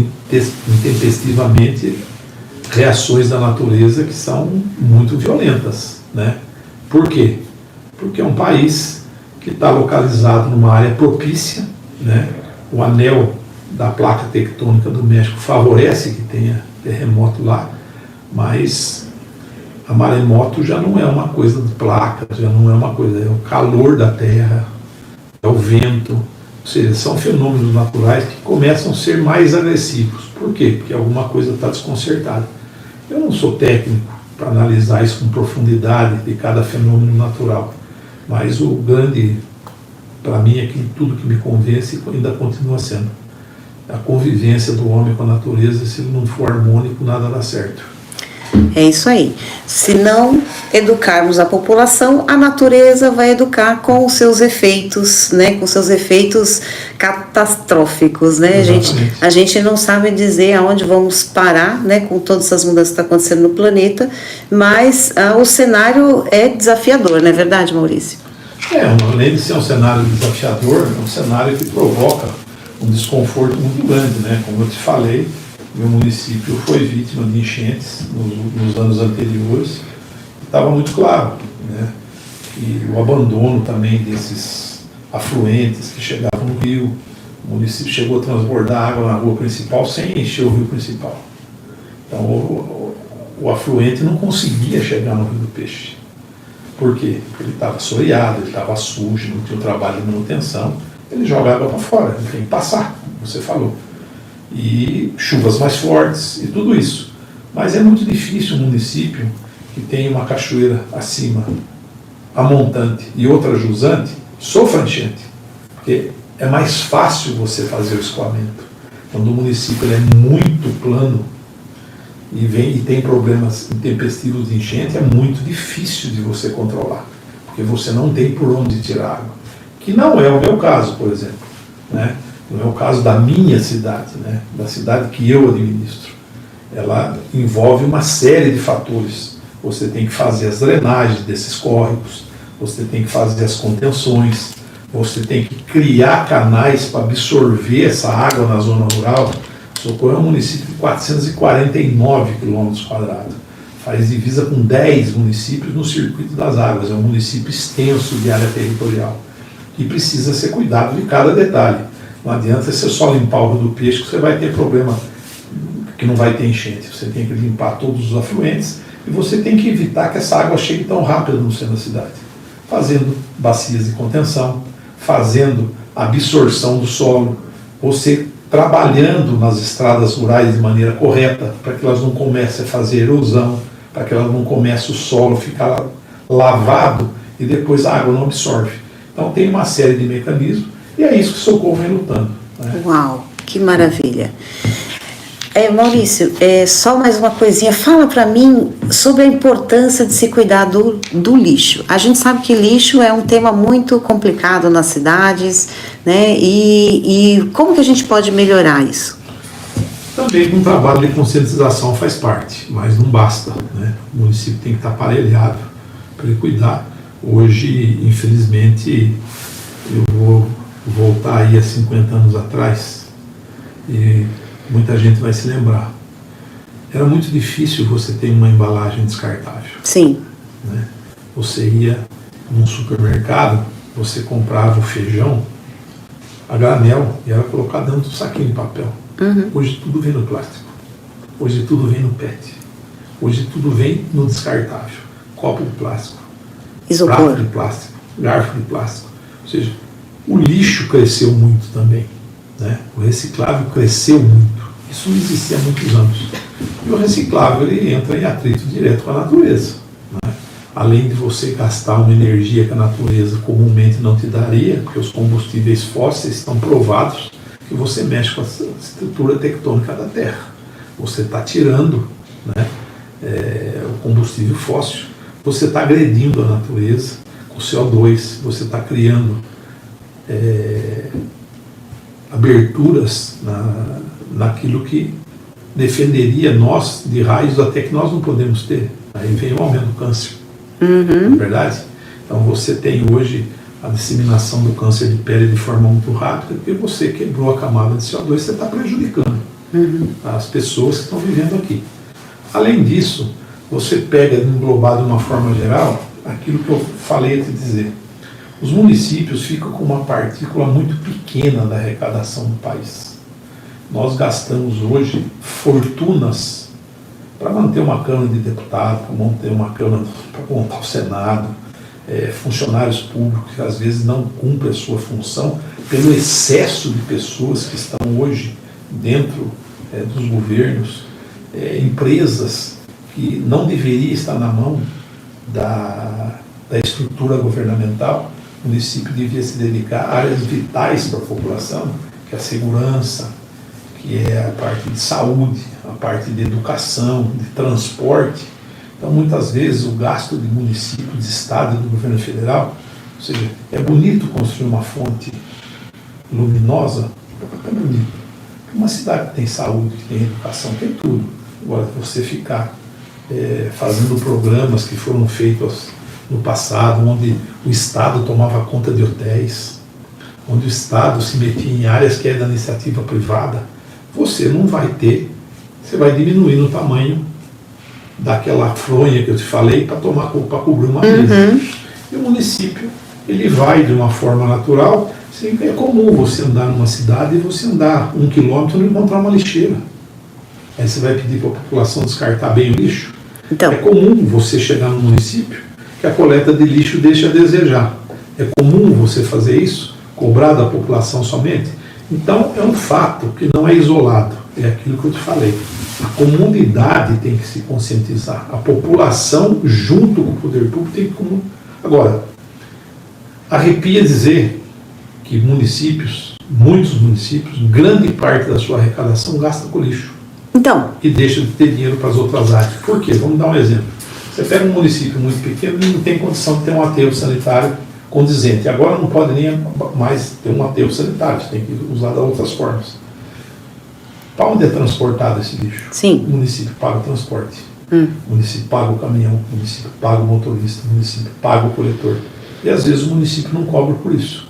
intempestivamente reações da natureza que são muito violentas, né? Por quê? Porque é um país que está localizado numa área propícia, né? O anel da placa tectônica do México favorece que tenha terremoto lá, mas a maremoto já não é uma coisa de placa, já não é uma coisa, é o calor da terra, é o vento, ou seja, são fenômenos naturais que começam a ser mais agressivos. Por quê? Porque alguma coisa está desconcertada. Eu não sou técnico para analisar isso com profundidade de cada fenômeno natural, mas o grande, para mim, é que tudo que me convence ainda continua sendo a convivência do homem com a natureza. Se ele não for harmônico, nada dá certo. É isso aí. Se não educarmos a população, a natureza vai educar com os seus efeitos, né? Com seus efeitos catastróficos, né? A gente não sabe dizer aonde vamos parar, né? Com todas essas mudanças que estão acontecendo no planeta, mas o cenário é desafiador, não é verdade, Maurício? Além de ser um cenário desafiador, é um cenário que provoca um desconforto muito grande, né? Como eu te falei, meu município foi vítima de enchentes nos anos anteriores. Estava muito claro, né? E o abandono também desses afluentes que chegavam no rio. O município chegou a transbordar água na rua principal sem encher o rio principal. Então o afluente não conseguia chegar no Rio do Peixe. Por quê? Porque ele estava assoreado, ele estava sujo, não tinha o trabalho de manutenção. Ele joga água para fora, ele tem que passar, como você falou. E chuvas mais fortes e tudo isso. Mas é muito difícil um município que tem uma cachoeira acima, a montante, e outra jusante, sofra enchente. Porque é mais fácil você fazer o escoamento. Quando o município ele é muito plano e tem problemas intempestivos de enchente, é muito difícil de você controlar. Porque você não tem por onde tirar água. Que não é o meu caso, por exemplo, né? Não é o caso da minha cidade, né? Da cidade que eu administro. Ela envolve uma série de fatores. Você tem que fazer as drenagens desses córregos, você tem que fazer as contenções, você tem que criar canais para absorver essa água na zona rural. Socorro é um município de 449 km². Faz divisa com 10 municípios no circuito das águas. É um município extenso de área territorial. E precisa ser cuidado de cada detalhe. Não adianta você só limpar o Rio do Peixe, que você vai ter problema, que não vai ter enchente. Você tem que limpar todos os afluentes e você tem que evitar que essa água chegue tão rápido no centro da cidade. fazendo bacias de contenção, fazendo absorção do solo, você trabalhando nas estradas rurais de maneira correta, para que elas não comecem a fazer erosão, para que elas não comecem o solo a ficar lavado e depois a água não absorve. Então tem uma série de mecanismos e é isso que o Socorro vem lutando, né? Uau, que maravilha. Maurício, só mais uma coisinha, fala para mim sobre a importância de se cuidar do lixo. A gente sabe que lixo é um tema muito complicado nas cidades, né? E como que a gente pode melhorar isso? Também um trabalho de conscientização faz parte, mas não basta, né? O município tem que estar aparelhado para ele cuidar. Hoje, infelizmente, eu vou voltar aí a 50 anos atrás e muita gente vai se lembrar. Era muito difícil você ter uma embalagem descartável. Sim. Né? Você ia num supermercado, você comprava o feijão a granel e era colocado dentro do saquinho de papel. Uhum. Hoje tudo vem no plástico. Hoje tudo vem no PET. Hoje tudo vem no descartável. Copo de plástico, isopor, prato de plástico, garfo de plástico. Ou seja, o lixo cresceu muito também, né? O reciclável cresceu muito. Isso não existia há muitos anos. E o reciclável ele entra em atrito direto com a natureza, né? Além de você gastar uma energia que a natureza comumente não te daria, porque os combustíveis fósseis estão provados que você mexe com a estrutura tectônica da Terra. Você está tirando, né, o combustível fóssil, você está agredindo a natureza com CO2, você está criando aberturas naquilo que defenderia nós de raios até que nós não podemos ter. Aí vem o aumento do câncer, não é verdade? Então você tem hoje a disseminação do câncer de pele de forma muito rápida, porque você quebrou a camada de CO2, você está prejudicando as pessoas que estão vivendo aqui. Além disso, você pega de englobar de uma forma geral aquilo que eu falei a te dizer. Os municípios ficam com uma partícula muito pequena da arrecadação do país. Nós gastamos hoje fortunas para manter uma Câmara de Deputados, para manter uma Câmara, para montar o Senado, funcionários públicos que às vezes não cumprem a sua função pelo excesso de pessoas que estão hoje dentro dos governos, empresas que não deveria estar na mão da estrutura governamental. O município devia se dedicar a áreas vitais para a população, que é a segurança, que é a parte de saúde, a parte de educação, de transporte. Então, muitas vezes, o gasto de município, de estado e do governo federal, ou seja, é bonito construir uma fonte luminosa, é bonito. Uma cidade que tem saúde, que tem educação, tem tudo. Agora, você ficar fazendo programas que foram feitos no passado, onde o Estado tomava conta de hotéis, onde o Estado se metia em áreas que é da iniciativa privada, você não vai ter, você vai diminuir no tamanho daquela fronha que eu te falei para cobrir uma mesa. E o município, ele vai de uma forma natural. É comum você andar numa cidade e você andar 1 quilômetro e não encontrar uma lixeira. Aí você vai pedir para a população descartar bem o lixo. Então, é comum você chegar no município que a coleta de lixo deixa a desejar. É comum você fazer isso, cobrar da população somente. Então, é um fato que não é isolado. É aquilo que eu te falei. A comunidade tem que se conscientizar. A população, junto com o poder público, tem que... Agora, arrepia dizer que municípios, muitos municípios, grande parte da sua arrecadação gasta com lixo. Então. E deixa de ter dinheiro para as outras áreas. Por quê? Vamos dar um exemplo. Você pega um município muito pequeno e não tem condição de ter um aterro sanitário condizente. Agora não pode nem mais ter um aterro sanitário, você tem que usar de outras formas. Para onde é transportado esse lixo? Sim. O município paga o transporte. O município paga o caminhão, o município paga o motorista, o município paga o coletor. E às vezes o município não cobra por isso.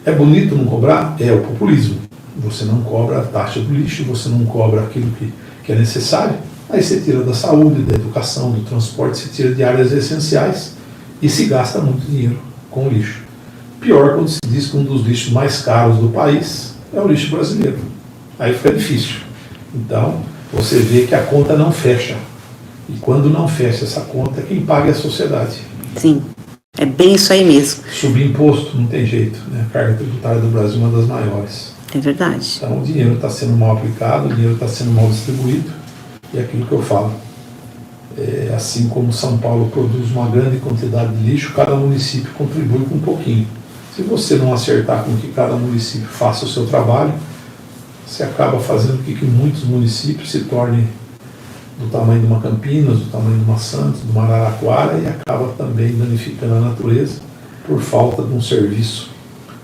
É bonito não cobrar? É o populismo. Você não cobra a taxa do lixo, você não cobra aquilo que é necessário. Aí você tira da saúde, da educação, do transporte, você tira de áreas essenciais e se gasta muito dinheiro com o lixo. Pior quando se diz que um dos lixos mais caros do país é o lixo brasileiro. Aí fica difícil. Então, você vê que a conta não fecha. E quando não fecha essa conta, quem paga é a sociedade. Sim. É bem isso aí mesmo. Subir imposto não tem jeito, né? A carga tributária do Brasil é uma das maiores. É verdade. Então o dinheiro está sendo mal aplicado, o dinheiro está sendo mal distribuído, e é aquilo que eu falo. Assim como São Paulo produz uma grande quantidade de lixo, cada município contribui com um pouquinho. Se você não acertar com que cada município faça o seu trabalho, você acaba fazendo com que muitos municípios se tornem do tamanho de uma Campinas, do tamanho de uma Santos, de uma Araraquara, e acaba também danificando a natureza por falta de um serviço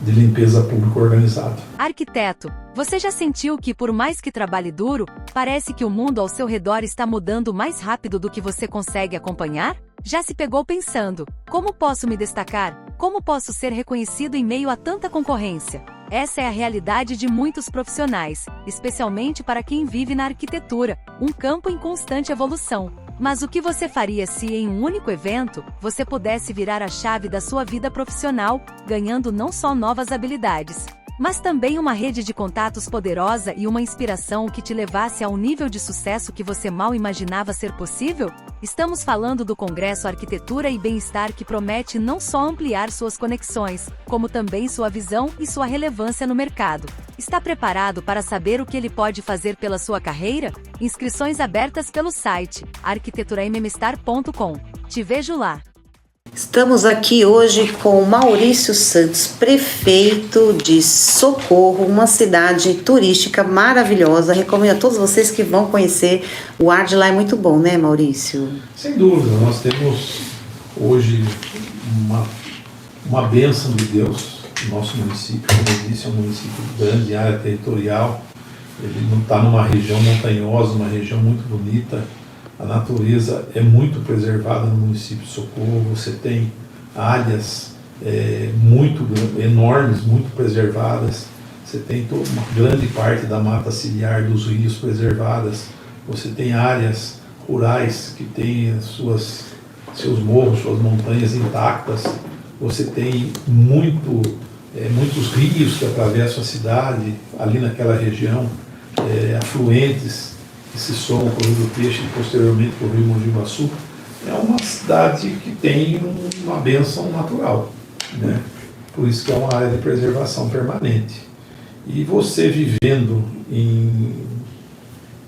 de limpeza pública organizado. Arquiteto, você já sentiu que, por mais que trabalhe duro, parece que o mundo ao seu redor está mudando mais rápido do que você consegue acompanhar? Já se pegou pensando: como posso me destacar? Como posso ser reconhecido em meio a tanta concorrência? Essa é a realidade de muitos profissionais, especialmente para quem vive na arquitetura, um campo em constante evolução. Mas o que você faria se, em um único evento, você pudesse virar a chave da sua vida profissional, ganhando não só novas habilidades, mas também uma rede de contatos poderosa e uma inspiração que te levasse a um nível de sucesso que você mal imaginava ser possível? Estamos falando do Congresso Arquitetura e Bem-Estar, que promete não só ampliar suas conexões, como também sua visão e sua relevância no mercado. Está preparado para saber o que ele pode fazer pela sua carreira? Inscrições abertas pelo site arquiteturammstar.com. Te vejo lá! Estamos aqui hoje com Maurício Santos, prefeito de Socorro, uma cidade turística maravilhosa. Recomendo a todos vocês que vão conhecer. O ar de lá é muito bom, né, Maurício? Sem dúvida, nós temos hoje uma bênção de Deus. O nosso município, como eu disse, é um município grande, de área territorial. Ele não está numa região montanhosa, uma região muito bonita. A natureza é muito preservada no município de Socorro. Você tem áreas muito enormes, muito preservadas. Você tem uma grande parte da mata ciliar dos rios preservadas. Você tem áreas rurais que têm seus morros, suas montanhas intactas. Você tem muitos rios que atravessam a cidade, ali naquela região, afluentes que se somam com o Rio do Peixe e posteriormente com o Rio Mogi Guaçu. É uma cidade que tem uma bênção natural, né? Por isso que é uma área de preservação permanente. E você vivendo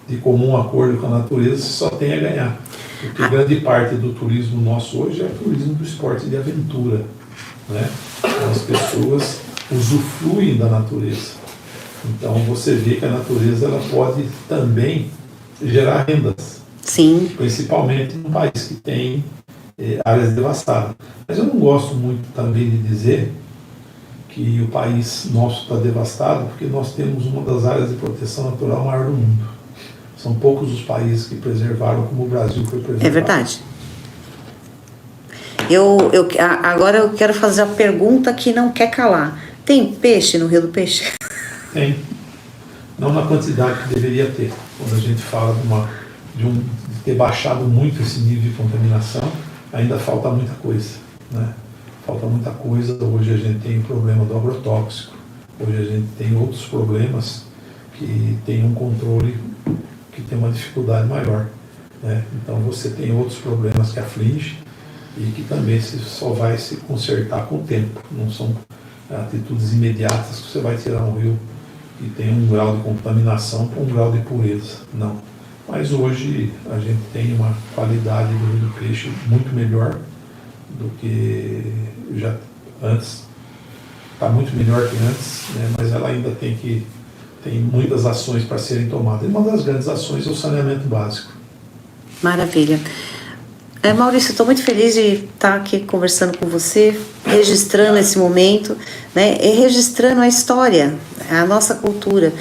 de comum acordo com a natureza, você só tem a ganhar. Porque grande parte do turismo nosso hoje é o turismo do esporte de aventura, né? As pessoas usufruem da natureza. Então você vê que a natureza ela pode também gerar rendas. Sim. Principalmente num país que tem áreas devastadas. Mas eu não gosto muito também de dizer que o país nosso está devastado, porque nós temos uma das áreas de proteção natural maior do mundo. São poucos os países que preservaram como o Brasil foi preservado. É verdade. Agora eu quero fazer a pergunta que não quer calar. Tem peixe no Rio do Peixe? Tem. Não na quantidade que deveria ter. Quando a gente fala de ter baixado muito esse nível de contaminação, ainda falta muita coisa, né? Falta muita coisa. Hoje a gente tem o problema do agrotóxico. Hoje a gente tem outros problemas que tem um controle que tem uma dificuldade maior, né? Então você tem outros problemas que afligem e que também só vai se consertar com o tempo. Não são atitudes imediatas que você vai tirar um rio que tem um grau de contaminação com um grau de pureza. Não. Mas hoje a gente tem uma qualidade do Rio do Peixe muito melhor do que já antes. Está muito melhor que antes, né? Mas ela ainda tem muitas ações para serem tomadas. E uma das grandes ações é o saneamento básico. Maravilha. Maurício, estou muito feliz de estar aqui conversando com você, registrando esse momento, né, e registrando a história, a nossa cultura.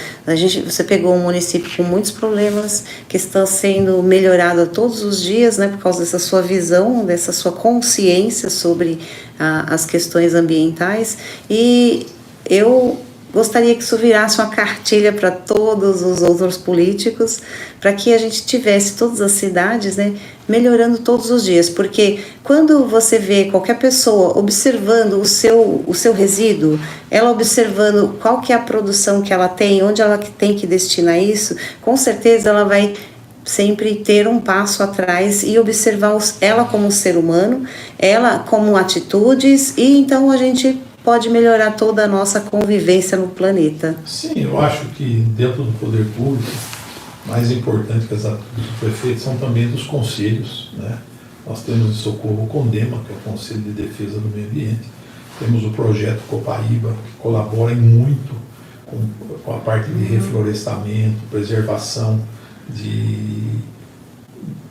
Você pegou um município com muitos problemas que estão sendo melhorados todos os dias, né, por causa dessa sua visão, dessa sua consciência sobre as questões ambientais, e eu gostaria que isso virasse uma cartilha para todos os outros políticos, para que a gente tivesse todas as cidades, né, melhorando todos os dias, porque quando você vê qualquer pessoa observando o seu resíduo, ela observando qual que é a produção que ela tem, onde ela tem que destinar isso, com certeza ela vai sempre ter um passo atrás e observar ela como ser humano, ela como atitudes, e então a gente pode melhorar toda a nossa convivência no planeta. Sim, eu acho que dentro do poder público, mais importante que as atitudes do prefeito são também dos conselhos, né? Nós temos de socorro o CONDEMA, que é o Conselho de Defesa do Meio Ambiente, temos o projeto Copaíba, que colabora muito com a parte de reflorestamento, preservação de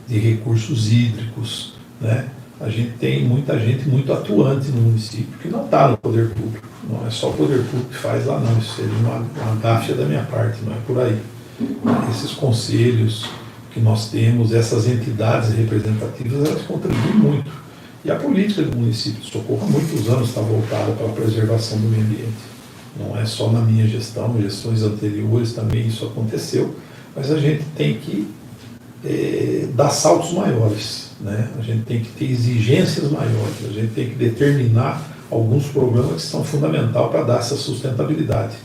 recursos hídricos, né? A gente tem muita gente muito atuante no município que não está no poder público. Não é só o poder público que faz lá, não. Isso seria uma gáfia da minha parte, não é por aí. Esses conselhos que nós temos, essas entidades representativas, elas contribuem muito. E a política do município de Socorro há muitos anos está voltada para a preservação do meio ambiente. Não é só na minha gestão, gestões anteriores também isso aconteceu, mas a gente tem que dar saltos maiores, né? A gente tem que ter exigências maiores, a gente tem que determinar alguns programas que são fundamentais para dar essa sustentabilidade.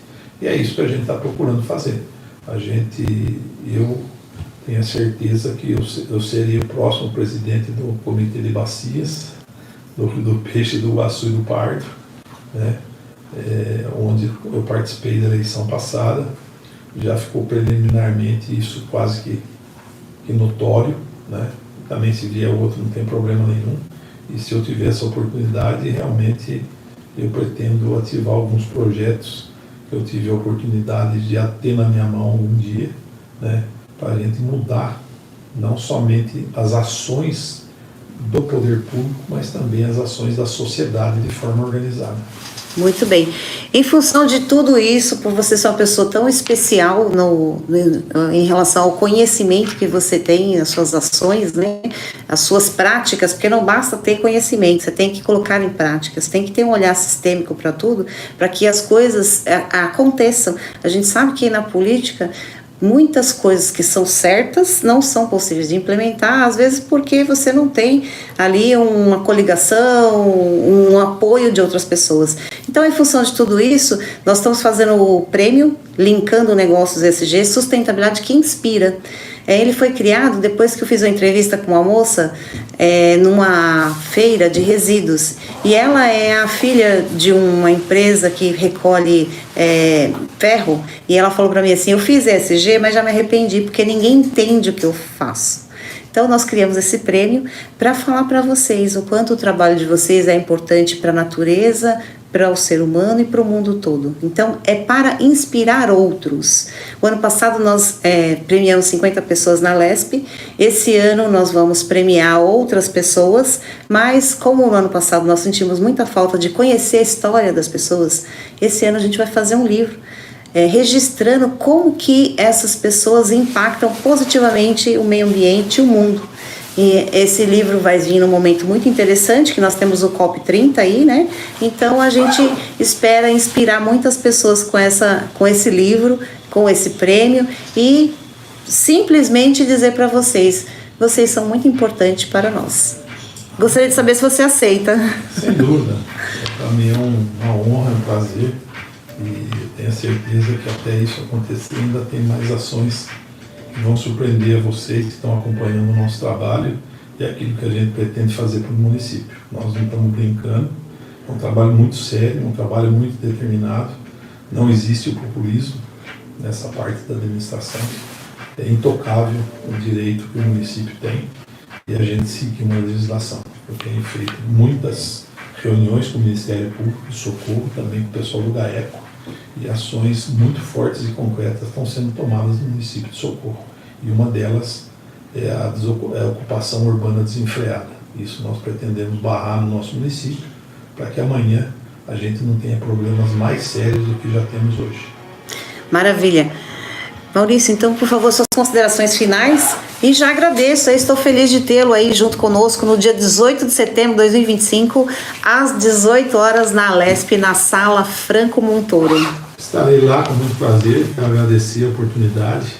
E é isso que a gente está procurando fazer. Eu tenho a certeza que eu seria o próximo presidente do Comitê de Bacias, do Peixe, do Iguaçu e do Pardo, né? Onde eu participei da eleição passada. Já ficou preliminarmente isso quase que notório, né? Também se vier outro não tem problema nenhum, e se eu tiver essa oportunidade, realmente eu pretendo ativar alguns projetos que eu tive a oportunidade de ter na minha mão um dia, né? Para a gente mudar não somente as ações do poder público, mas também as ações da sociedade de forma organizada. Muito bem. Em função de tudo isso, por você ser uma pessoa tão especial em relação ao conhecimento que você tem, as suas ações, né, as suas práticas, porque não basta ter conhecimento, você tem que colocar em prática, você tem que ter um olhar sistêmico para tudo, para que as coisas aconteçam. A gente sabe que na política muitas coisas que são certas não são possíveis de implementar, às vezes porque você não tem ali uma coligação, um apoio de outras pessoas. Então, em função de tudo isso, nós estamos fazendo o prêmio Linkando Negócios ESG, Sustentabilidade que Inspira. Ele foi criado depois que eu fiz uma entrevista com uma moça numa feira de resíduos. E ela é a filha de uma empresa que recolhe ferro. E ela falou para mim assim, eu fiz ESG, mas já me arrependi, porque ninguém entende o que eu faço. Então, nós criamos esse prêmio para falar para vocês o quanto o trabalho de vocês é importante para a natureza, para o ser humano e para o mundo todo. Então, é para inspirar outros. O ano passado nós premiamos 50 pessoas na LESP. Esse ano nós vamos premiar outras pessoas, mas como no ano passado nós sentimos muita falta de conhecer a história das pessoas, esse ano a gente vai fazer um livro registrando como que essas pessoas impactam positivamente o meio ambiente e o mundo. E esse livro vai vir num momento muito interessante, que nós temos o COP30 aí, né? Então a gente espera inspirar muitas pessoas com esse livro, com esse prêmio, e simplesmente dizer para vocês são muito importantes para nós. Gostaria de saber se você aceita. Sem dúvida. Para mim é uma honra, um prazer. E tenho certeza que até isso acontecer ainda tem mais ações que vão surpreender a vocês que estão acompanhando o nosso trabalho e aquilo que a gente pretende fazer para o município. Nós não estamos brincando, é um trabalho muito sério, um trabalho muito determinado, não existe o populismo nessa parte da administração, é intocável o direito que o município tem e a gente seguir uma legislação. Eu tenho feito muitas reuniões com o Ministério Público de Socorro, também com o pessoal do GAECO, e ações muito fortes e concretas estão sendo tomadas no município de Socorro. E uma delas é a ocupação urbana desenfreada. Isso nós pretendemos barrar no nosso município, para que amanhã a gente não tenha problemas mais sérios do que já temos hoje. Maravilha. Maurício, então, por favor, suas considerações finais. E já agradeço, eu estou feliz de tê-lo aí junto conosco no dia 18 de setembro de 2025, às 18 horas na Alesp, na Sala Franco Montoro. Estarei lá com muito prazer, quero agradecer a oportunidade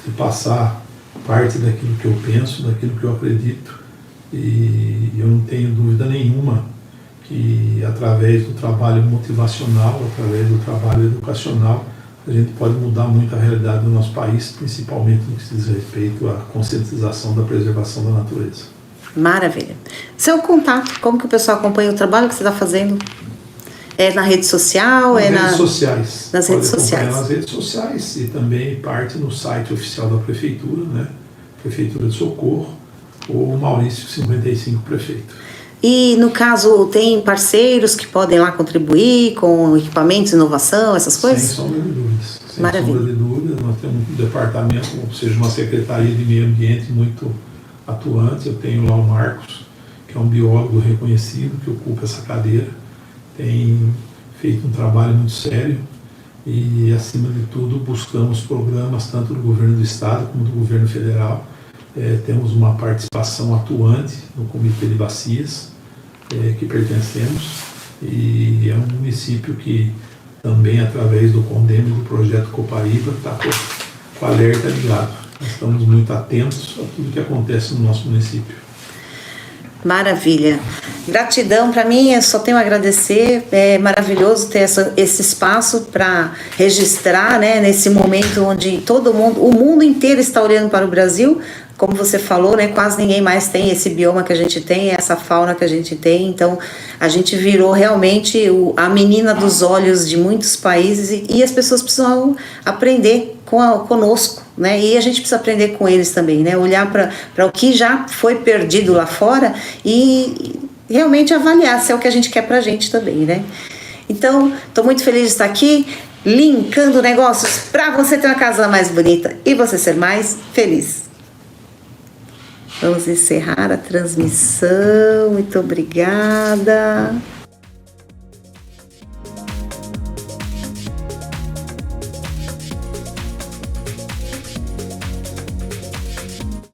de passar parte daquilo que eu penso, daquilo que eu acredito, e eu não tenho dúvida nenhuma que através do trabalho motivacional, através do trabalho educacional, a gente pode mudar muito a realidade do nosso país, principalmente no que se diz respeito à conscientização da preservação da natureza. Maravilha. Seu contato, como que o pessoal acompanha o trabalho que você está fazendo? É na rede social? Nas redes sociais. Nas redes sociais. Nas redes sociais e também parte no site oficial da Prefeitura, né? Prefeitura de Socorro, ou Maurício 55 Prefeito. E no caso, tem parceiros que podem lá contribuir com equipamentos, inovação, essas coisas? Sem sombra de dúvidas. Sem Maravilha. sombra de dúvidas, nós temos um departamento, ou seja, uma secretaria de meio ambiente muito atuante. Eu tenho lá o Marcos, que é um biólogo reconhecido, que ocupa essa cadeira. Tem feito um trabalho muito sério e, acima de tudo, buscamos programas tanto do governo do estado como do governo federal. Temos uma participação atuante no Comitê de Bacias, que pertencemos, e é um município que também, através do CONDEM do projeto Copariba, está com o alerta ligado. Nós estamos muito atentos a tudo que acontece no nosso município. Maravilha. Gratidão, para mim, eu só tenho a agradecer. É maravilhoso ter esse espaço para registrar, né, nesse momento onde todo mundo, o mundo inteiro está olhando para o Brasil. Como você falou, né, quase ninguém mais tem esse bioma que a gente tem, essa fauna que a gente tem. Então, a gente virou realmente a menina dos olhos de muitos países e as pessoas precisam aprender conosco, né? E a gente precisa aprender com eles também, né? Olhar para o que já foi perdido lá fora e realmente avaliar se é o que a gente quer para a gente também, né? Então, estou muito feliz de estar aqui, linkando negócios para você ter uma casa mais bonita e você ser mais feliz. Vamos encerrar a transmissão. Muito obrigada.